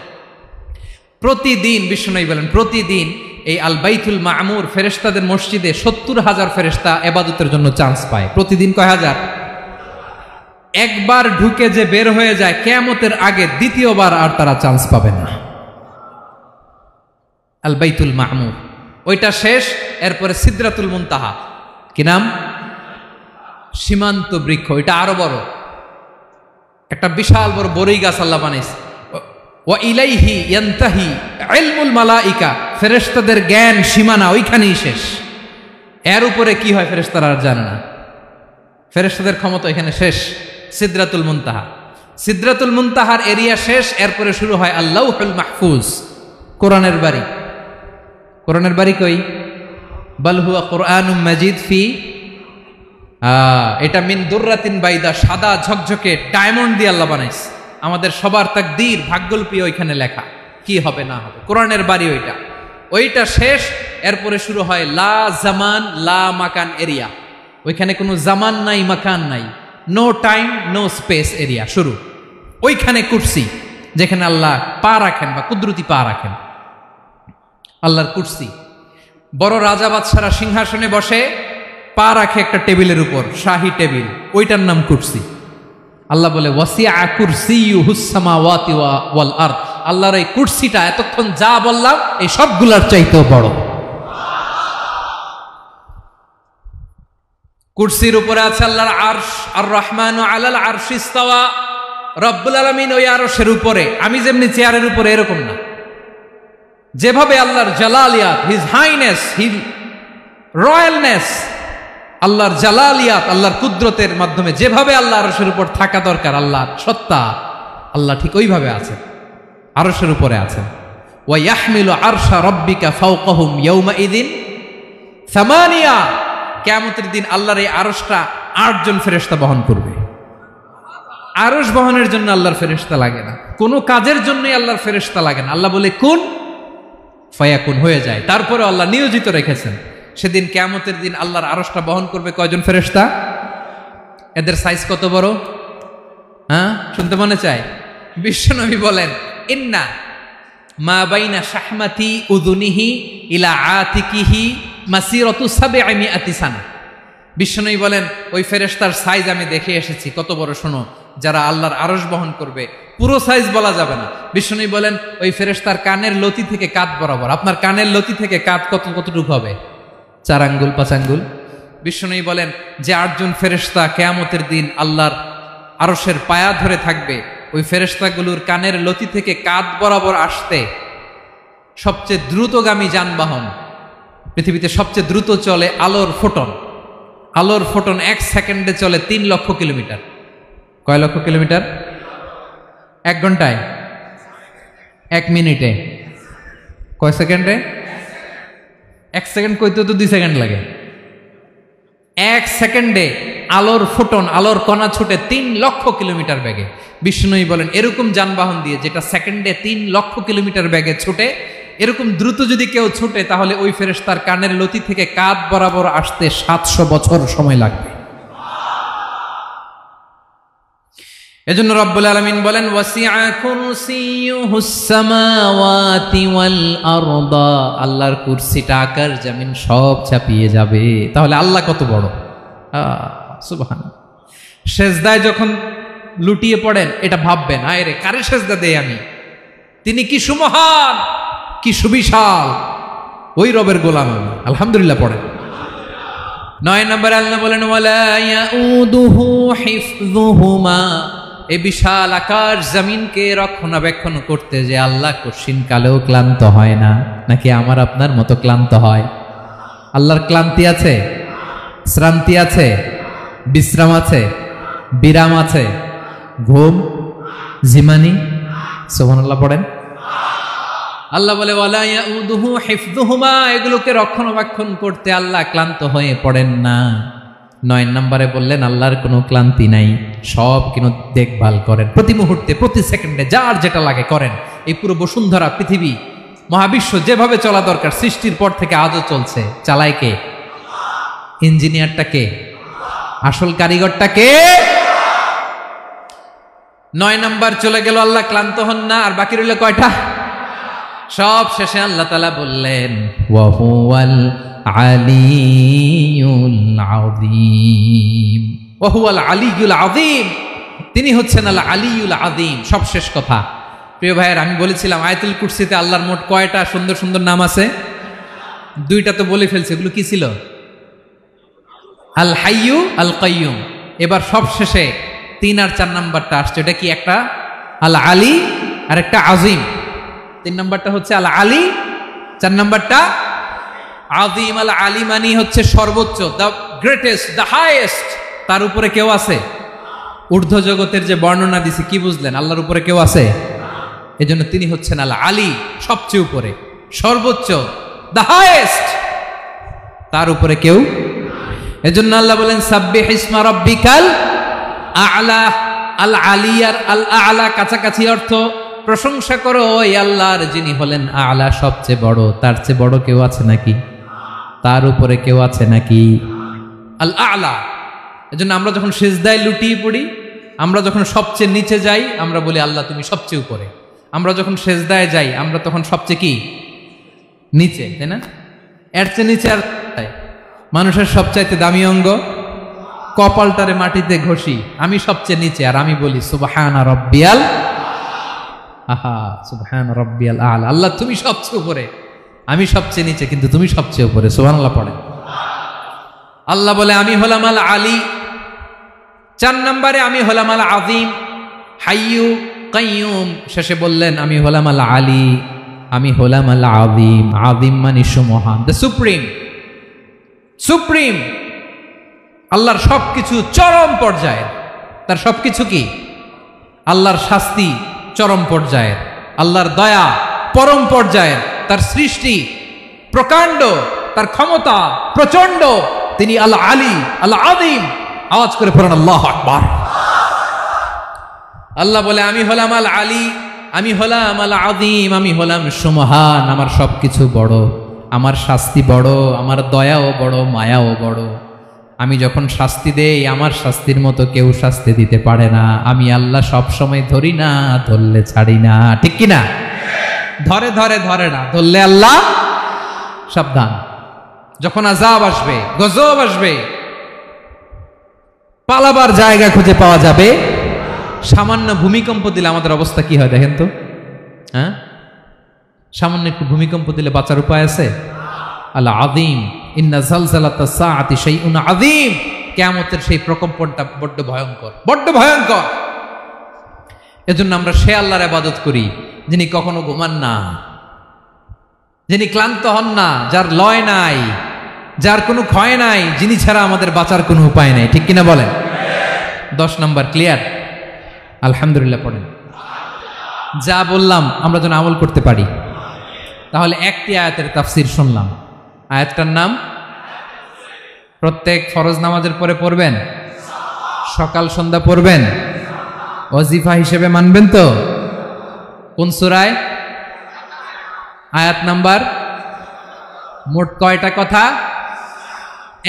Speaker 1: প্রতিদিন বিশ্বনবী বলেন প্রতিদিন এই আল বাইতুল মামুর ফেরেশতাদের মসজিদে 70,000 ফেরেশতা ইবাদতের জন্য চান্স পায়। প্রতিদিন কয় হাজার? একবার ঢুকে যে বের হয়ে যায় কিয়ামতের আগে দ্বিতীয়বার আর তারা চান্স পাবে না। আল বাইতুল মামুর ওইটা শেষ। এরপরে সিদরাতুল মুনতাহা। কি নাম? সীমান্ত বৃক্ষ। ওইটা আরো বড়, একটা বিশাল বড় বড়ই গাছ আল্লাহ বানাইছে। ওয়া ইলাইহি ইয়ানতাহি ইলমুল মালাইকা, ফেরেশতাদের জ্ঞান সীমানা ওইখানেই শেষ। এর উপরে কি হয় ফেরেশতারা আর জানে না। ফেরেশতাদের ক্ষমতা এখানে শেষ। সিদরাতুল মুনতাহা, সিদরাতুল মুনতাহার এরিয়া শেষ। এরপরে শুরু হয় আল্লাহুল মাহফুজ, কোরআনের বাড়ি। কোরআনের বাড়ি কই? বাল হুয়া কুরআনুম মাজিদ ফি, এটা মিন দুররাতিন বাইদা, সাদা ঝকঝকে ডায়মন্ড দিয়ে আল্লাহ বানাইছে। আমাদের সবার তাকদীর, ভাগ্যলিপি ওইখানে লেখা, কি হবে না হবে। কোরআনের বাড়ি ওইটা, ওইটা শেষ। এরপরে শুরু হয় লা জামান লা মাকান এরিয়া। ওইখানে কোনো জামান নাই, মাকান নাই, no time no space area শুরু। ওইখানে কুরসি, যেখানে আল্লাহ পা রাখেন বা কুদরতি পা রাখেন, আল্লাহর কুরসি। বড় রাজা বাদশারা সিংহাসনে বসে পা রাখে একটা টেবিলের উপর, শাহী টেবিল, ওইটার নাম কুরসি। আল্লাহ বলে ওয়াসিআ কুরসিয়ুহুস সামাওয়াতি ওয়াল আরদ, আল্লাহর এই কুরসিটা এতক্ষণ যা বললাম এই সবগুলার চাইতেও বড়। কুরসির উপরে আছে আল্লাহর আরশ। আর রহমানু আলাল আরশি ইস্তাওয়া, রব্বুল আলামিন ওই আরশের উপরে। আমি যেমনি চেয়ারের উপরে এরকম না, যেভাবে আল্লাহর জালালিয়াত, হিজ হাইনেস, হিজ রয়্যালনেস, আল্লাহর জালালিয়াত, আল্লাহর কুদরতের মাধ্যমে যেভাবে আল্লাহ আরশের উপর থাকা দরকার, আল্লাহর সত্তা, আল্লাহ ঠিক ওইভাবে আছেন, আরশের উপরে আছেন। ওয়া ইয়াহমিলু আরশা রাব্বিকা ফাওকাহুম ইয়াউমাইযিন সামানিয়া, কিয়ামতের দিন আল্লাহর এই আরশটা 8 জন ফেরেশতা বহন করবে। আরশ বহনের জন্য আল্লাহর ফেরেশতা লাগে না, কোনো কাজের জন্যই আল্লাহর ফেরেশতা লাগে না। আল্লাহ বলে কুন ফায়াকুন, হয়ে যায়। তারপরে আল্লাহ নিয়োজিত রেখেছেন। সেদিন কিয়ামতের দিন আল্লাহর আরশটা বহন করবে কয়জন ফেরেশতা? এদের সাইজ কত বড়? হ্যাঁ, শুনতে মনে চায়? বিশ্বনবী বলেন ইন্না মা বাইনা শাহমাতি উযুনিহি ইলা আতিকিহি মাসিরাতু 700 সানা। বিশ্বনবী বলেন ওই ফেরেশতার সাইজ আমি দেখে এসেছি। কত বড় শোনো, যারা আল্লাহর আরশ বহন করবে, পুরো সাইজ বলা যাবে না। বিশ্বনবী বলেন ওই ফেরেশতার কানের লতি থেকে কাঁধ বরাবর। আপনার কানের লতি থেকে কাঁধ কতটুকু হবে? 4 আঙ্গুল 5 আঙ্গুল। বিশ্বনবী বলেন যে 8 জন ফেরেশতা কিয়ামতের দিন আল্লাহর আরশের পায়া ধরে থাকবে, ওই ফেরেশতাগুলোর কানের লতি থেকে কাঁধ বরাবর আসতে সবচেয়ে দ্রুতগামী যানবাহন, পৃথিবীতে সবচেয়ে দ্রুত চলে আলোর ফোটন, আলোর ফোটন 1 সেকেন্ডে চলে 3 লক্ষ কিলোমিটার। কয় লক্ষ কিলোমিটার? 1 ঘন্টায়? 1 মিনিটে? কয় সেকেন্ডে? 1 সেকেন্ড কইতে তো 2 সেকেন্ড লাগে। 1 সেকেন্ডে আলোর ফোটন, আলোর কণা ছুটে 3 লক্ষ কিলোমিটার বেগে। বিষ্ণুই বলেন এরকম যানবাহন দিয়ে যেটা সেকেন্ডে 3 লক্ষ কিলোমিটার বেগে ছুটে, এরকম দ্রুত যদি কেউ ছুটে তাহলে ওই ফেরেশতার কানের লতি থেকে কাঁধ বরাবর আসতে 700 বছর সময় লাগবে। এজন্য রব্বুল আলামিন বলেন ওয়াসিআ কুরসিয়ুহুস সামাওয়াতি ওয়াল আরদা, আল্লাহর কুরসিটা আকাশ জমিন সব চাপিয়ে যাবে। তাহলে আল্লাহ কত বড়! সুবহানাল্লাহ। সেজদায় যখন লুটিয়ে পড়েন এটা ভাববেন, আয় রে কারে সেজদা দেই আমি, তিনি কি সুমহান, কি সুবিশাল, ওই রবের গোলাম আমি। আলহামদুলিল্লাহ পড়েন। 9 নম্বরে আল্লাহ বলেন ওয়ালা ইয়াউদুহু হিফযুহুমা, এই বিশাল আকাশ জমিনকে রক্ষণাবেক্ষণ করতে যে আল্লাহ কঠিন কালেও ক্লান্ত হয় না। নাকি আমার আপনার মতো ক্লান্ত হয়? আল্লাহর ক্লান্তি আছে, শ্রান্তি আছে, বিশ্রাম আছে, বিরাম আছে, ঘুম, জিমানি? সুবহানাল্লাহ পড়েন। আল্লাহ বলে ওয়ালা ইয়াউদুহু হিফযুহুমা, এগুলোকে রক্ষণাবেক্ষণ করতে আল্লাহ ক্লান্ত হয়ে পড়েন না। 9 নম্বরে বললেন আল্লাহর কোনো ক্লান্তি নাই, সব কিন্তু দেখভাল করেন, প্রতি মুহূর্তে প্রতি সেকেন্ডে যার যেটা লাগে করেন। এই পুরো বসুন্ধরা, পৃথিবী, মহাবিশ্ব যেভাবে চলা দরকার সৃষ্টির পর থেকে আজও চলছে। চালায় কে? ইঞ্জিনিয়ারটা কে? আসল কারিগরটা কে? 9 নম্বর চলে গেল, আল্লাহ ক্লান্ত হন না। আর বাকি রইল কয়টা? সব শেষে আল্লাহ তাআলা বললেন ওয়া হুয়াল আলিয়ুল আযীম, ওয়া হুয়াল আলিয়ুল আযীম, তিনি হচ্ছেন আল আলিয়ুল আযীম। সব শেষ কথা। প্রিয় ভাইয়ের, আমি বলেছিলাম আয়াতুল কুরসিতে আল্লাহর মোট কয়টা সুন্দর সুন্দর নাম আছে? 2টা তো বলে ফেলছে। এগুলো কি ছিল? আল হাইয়ু, আল কাইয়ুম। এবার সব শেষে 3 আর 4 নাম্বারটা আসছে। এটা কি? একটা আল আলী আর একটা আযীম। 3 নাম্বারটা হচ্ছে আল আলী, 4 নাম্বারটা আযীম। আল আলী মানে হচ্ছে সর্বোচ্চ, দ্য গ্রেটেস্ট, দ্য হাইয়েস্ট। তার উপরে কেউ আছে? ঊর্ধ্ব জগতের যে বর্ণনা দিছি, কি বুঝলেন? আল্লাহর উপরে কেউ আছে? এজন্য তিনি হচ্ছেন আল আলী, সবচেয়ে উপরে, সর্বোচ্চ, দ্য হাইয়েস্ট। তার উপরে কেউ। এজন্য আল্লাহ বলেন সাব্বিহ ইসমা রাব্বিকাল আ'লা। আল আলী আর আল আ'লা কাছাকাছি অর্থ। প্রশংসা করো ওই আল্লাহর যিনি হলেন আ'লা, সবচেয়ে বড়। তার চেয়ে বড় কেউ আছে নাকি? তার উপরে কেউ আছে নাকি? আল আ'লা। এজন্য আমরা যখন সিজদায় লুটিয়ে পড়ি, আমরা যখন সবচেয়ে নিচে যাই, আমরা বলি আল্লাহ তুমি সবচেয়ে উপরে। আমরা যখন সিজদায় যাই, আমরা তখন সবচেয়ে কি? নিচে, তাই না? এর চেয়ে নিচে আর মানুষের সবচাইতে দামি অঙ্গ কপালটারে মাটিতে ঘষি, আমি সবচেয়ে নিচে, আর আমি বলি সুবহানা রাব্বিয়াল, আহা সুবহানা রাব্বিয়াল আ'লা। আল্লাহ তুমি সবচেয়ে উপরে, আমি সবচেয়ে নিচে, কিন্তু তুমি সবচেয়ে উপরে। সুবহানাল্লাহ পড়ে। আল্লাহ বলে আমি হলাম আল আলী। 4 নম্বরে আমি হলাম আল আযীম, হাইয়ু কাইয়ুম। শেষে বললেন আমি হলাম আল আলী, আমি হলাম আল আযীম। আযীম মানে সুমহান, দ্য সুপ্রিম। সুপ্রিম। আল্লাহর সবকিছু চরম পর্যায়ের। তার সবকিছু কি? আল্লাহর শাস্তি চরম পর্যায়ের, আল্লাহর দয়া পরম পর্যায়ের, তার সৃষ্টি প্রকাণ্ড, তার ক্ষমতা প্রচন্ড। তিনি আল আলী, আল আযীম। আওয়াজ করে পড়েন আল্লাহু আকবার। আল্লাহ বলে আমি হলাম আল আলী, আমি হলাম আল আযীম, আমি হলাম সুমহান। আমার সবকিছু বড়, আমার শাস্তি বড়, আমার দয়াও বড়, মায়াও বড়। আমি যখন শাস্তি দেই, আমার শাস্তির মতো কেউ শাস্তি দিতে পারে না। আমি আল্লাহ সব সময় ধরি না, ধরলে ছাড়ি না। ঠিক কি না? ধরে ধরে ধরে না, ধরলে আল্লাহ সাবধান। যখন আযাব আসবে, গজব আসবে, পালাবার জায়গা খুঁজে পাওয়া যাবে। সামান্য ভূমিকম্প দিলে আমাদের অবস্থা কি হয় দেখেন তো? হ্যাঁ, সামান্য একটু ভূমিকম্প দিলে বাঁচার উপায় আছে? আল আযীম, ইন্না জালজালাতাস সাআতি শাইউন আযীম। কিয়ামতের সেই প্রকম্পনটা বড্ড ভয়ঙ্কর, বড্ড ভয়ঙ্কর। এজন্য আমরা সে আল্লাহর ইবাদত করি যিনি কখনো ঘুমান না, যিনি ক্লান্ত হন না, যার লয় নাই, যার কোনো ক্ষয় নাই, যিনি ছাড়া আমাদের বাঁচার কোনো উপায় নাই, ঠিক কিনা বলেন? 10 নম্বর ক্লিয়ার? আলহামদুলিল্লাহ পড়েন। যা বললাম আমরা যেন আমল করতে পারি। তাহলে একটি আয়াতের তাফসির শুনলাম, আয়াতটার নাম প্রত্যেক ফরজ নামাজের পরে পড়বেন, সকাল সন্ধ্যা পড়বেন, ওয়াজিফা হিসেবে মানবেন তো? কোন সূরায়? আয়াত নাম্বার? মোট কয়টা কথা?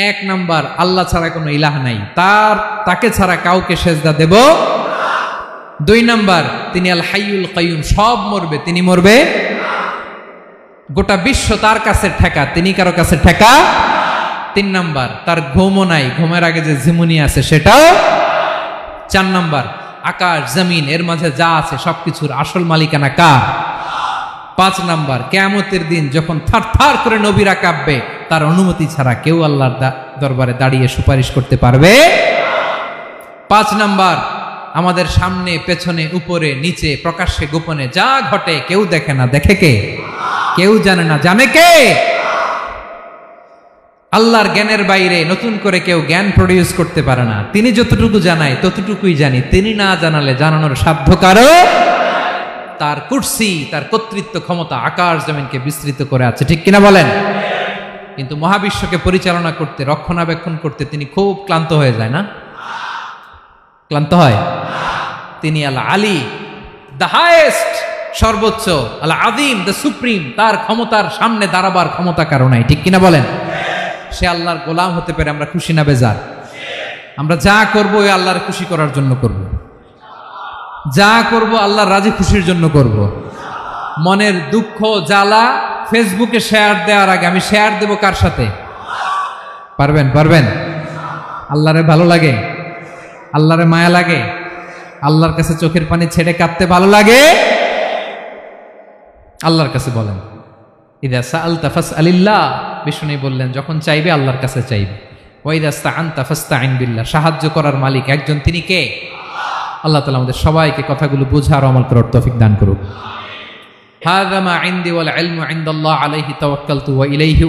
Speaker 1: 1 নাম্বার, আল্লাহ ছাড়া কোনো ইলাহ নাই, তাকে ছাড়া কাউকে সেজদা দেব। 2 নাম্বার, তিনি আল হাইয়ুল কাইয়ুম, সব মরবে, তিনি মরবে। গোটা বিশ্ব তার কাছে ঠেকা, তিনি কারো কাছে ঠেকা। 3 নাম্বার, তার ঘুমও নাই, ঘুমের আগে যে ঝিমুনি আছে সেটাও। 4 নাম্বার, আকাশ জমিন এর মাঝে যা আছে সবকিছুর আসল মালিকানা কার? 5 নাম্বার, কিয়ামতের দিন যখন থারথার করে নবীরা কাঁপবে, তার অনুমতি ছাড়া কেউ আল্লাহর দরবারে দাঁড়িয়ে সুপারিশ করতে পারবে। 5 নাম্বার, আমাদের সামনে পেছনে উপরে নিচে প্রকাশ্যে গোপনে যা ঘটে কেউ দেখে না, দেখে কে? কেউ জানে না, জানে কে? আল্লাহর জ্ঞানের বাইরে নতুন করে কেউ জ্ঞান প্রডিউস করতে পারে না। তিনি যতটুকু জানায় ততটুকুই জানি, তিনি না জানালে জানানোর সাধ্য কারো। তার কুরসি, তার কর্তৃত্ব ক্ষমতা আকাশ জমিনকে বিস্তৃত করে আছে, ঠিক কিনা বলেন? কিন্তু মহাবিশ্বকে পরিচালনা করতে, রক্ষণাবেক্ষণ করতে তিনি খুব ক্লান্ত হয়ে যায় না? ক্লান্ত হয়? তিনি আল আলী, দ্য হাইয়েস্ট, সর্বোচ্চ, আল আযীম, দ্য সুপ্রিম, তার ক্ষমতার সামনে দাঁড়াবার ক্ষমতা কারো নাই, ঠিক কিনা বলেন? সে আল্লাহর গোলাম হতে পেরে আমরা খুশি না বেজার? আমরা যা করবো ওই আল্লাহর খুশি করার জন্য করব, যা করব আল্লাহর রাজি খুশির জন্য করব। মনের দুঃখ জ্বালা ফেসবুকে শেয়ার দেওয়ার আগে আমি শেয়ার দেব কার সাথে? পারবেন? পারবেন? আল্লাহরে ভালো লাগে? আল্লাহরে মায়া লাগে? আল্লাহর কাছে চোখের পানি ছেড়ে কাঁদতে ভালো লাগে? আল্লাহর কাছে বলেন, ইদা সাআলতা ফাসআলিল্লাহ, বিষ্ণু বললেন যখন চাইবে আল্লাহর কাছে চাইবে। ওয়া ইদা ইসতাআনতা ফাসতাইন বিল্লাহ, সাহায্য করার মালিক একজন, তিনি কে? আল্লাহ তাআলা আমাদের সবাইকে কথাগুলো বোঝার আমল করার তৌফিক দান করুক। হাযা মা ইনদি ওয়াল ইলমু ইনদাল্লাহ আলাইহি তাওয়াক্কালতু ওয়া ইলাইহি